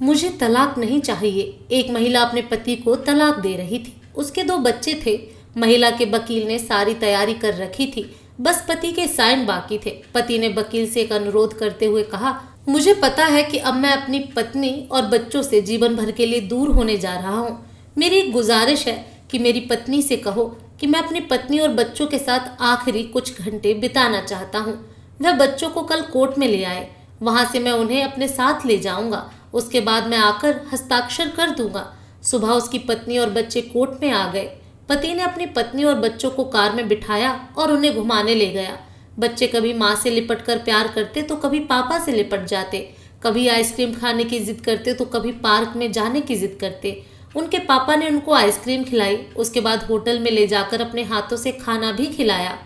मुझे तलाक नहीं चाहिए। एक महिला अपने पति को तलाक दे रही थी। उसके 2 बच्चे थे। महिला के वकील ने सारी तैयारी कर रखी थी, बस पति के साइन बाकी थे। पति ने वकील से एक अनुरोध करते हुए कहा, मुझे पता है कि अब मैं अपनी पत्नी और बच्चों से जीवन भर के लिए दूर होने जा रहा हूँ। मेरी एक गुजारिश है कि मेरी पत्नी से कहो कि मैं अपनी पत्नी और बच्चों के साथ आखिरी कुछ घंटे बिताना चाहता हूँ। वह बच्चों को कल कोर्ट में ले आए, वहां से मैं उन्हें अपने साथ ले जाऊंगा। उसके बाद मैं आकर हस्ताक्षर कर दूंगा। सुबह उसकी पत्नी और बच्चे कोर्ट में आ गए। पति ने अपनी पत्नी और बच्चों को कार में बिठाया और उन्हें घुमाने ले गया। बच्चे कभी माँ से लिपट कर प्यार करते तो कभी पापा से लिपट जाते, कभी आइसक्रीम खाने की जिद करते तो कभी पार्क में जाने की जिद करते। उनके पापा ने उनको आइसक्रीम खिलाई, उसके बाद होटल में ले जाकर अपने हाथों से खाना भी खिलाया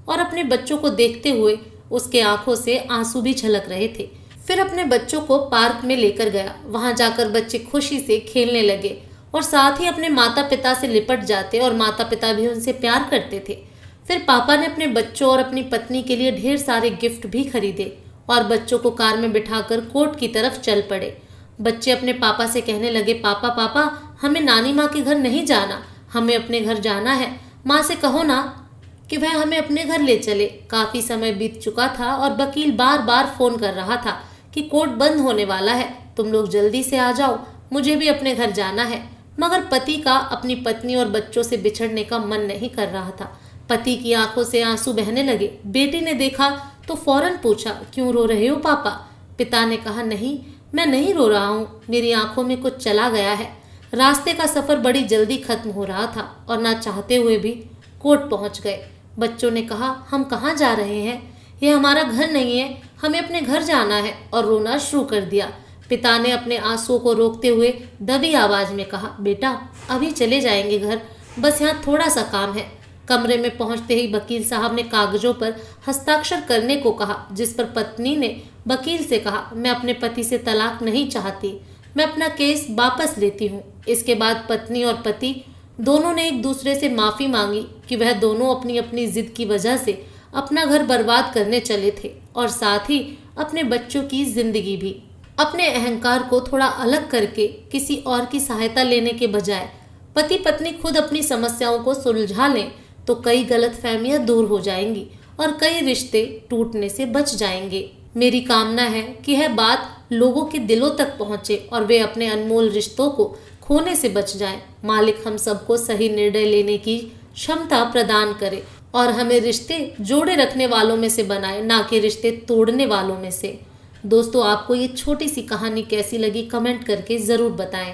और अपने बच्चों को देखते हुए उसके आंखों से आंसू भी झलक रहे थे। फिर अपने बच्चों को पार्क में लेकर गया। वहां जाकर बच्चे खुशी से खेलने लगे और साथ ही अपने माता पिता से लिपट जाते और माता पिता भी उनसे प्यार करते थे। फिर पापा ने अपने बच्चों और अपनी पत्नी के लिए ढेर सारे गिफ्ट भी खरीदे और बच्चों को कार में बिठाकर कोर्ट की तरफ चल पड़े। बच्चे अपने पापा से कहने लगे, पापा पापा हमें नानी माँ के घर नहीं जाना, हमें अपने घर जाना है। माँ से कहो ना कि वह हमें अपने घर ले चले। काफी समय बीत चुका था और वकील बार बार फोन कर रहा था कि कोर्ट बंद होने वाला है, तुम लोग जल्दी से आ जाओ, मुझे भी अपने घर जाना है। मगर पति का अपनी पत्नी और बच्चों से बिछड़ने का मन नहीं कर रहा था। पति की आंखों से आंसू बहने लगे। बेटी ने देखा तो फौरन पूछा, क्यों रो रहे हो पापा? पिता ने कहा, नहीं मैं नहीं रो रहा हूँ, मेरी आंखों में कुछ चला गया है। रास्ते का सफर बड़ी जल्दी खत्म हो रहा था और ना चाहते हुए भी कोर्ट पहुंच गए। बच्चों ने कहा, हम कहाँ जा रहे हैं? ये हमारा घर नहीं है, हमें अपने घर जाना है, और रोना शुरू कर दिया। पिता ने अपने आंसुओं को रोकते हुए दबी आवाज में कहा, बेटा अभी चले जाएंगे घर, बस यहाँ थोड़ा सा काम है। कमरे में पहुंचते ही वकील साहब ने कागजों पर हस्ताक्षर करने को कहा, जिस पर पत्नी ने वकील से कहा, मैं अपने पति से तलाक नहीं चाहती, मैं अपना केस वापस लेती हूँ। इसके बाद पत्नी और पति दोनों ने एक दूसरे से माफी मांगी कि वह दोनों अपनी अपनी जिद की वजह से अपना घर बर्बाद करने चले थे और साथ ही अपने बच्चों की जिंदगी भी। अपने अहंकार को थोड़ा अलग करके किसी और की सहायता लेने के बजाय पति पत्नी खुद अपनी समस्याओं को सुलझा लें तो कई गलतफहमियां दूर हो जाएंगी और कई रिश्ते टूटने से बच जाएंगे। मेरी कामना है कि यह बात लोगों के दिलों तक पहुंचे और वे अपने अनमोल रिश्तों को खोने से बच जाएं। मालिक हम सबको सही निर्णय लेने की क्षमता प्रदान करे और हमें रिश्ते जोड़े रखने वालों में से बनाए, ना कि रिश्ते तोड़ने वालों में से। दोस्तों, आपको ये छोटी सी कहानी कैसी लगी कमेंट करके ज़रूर बताएं।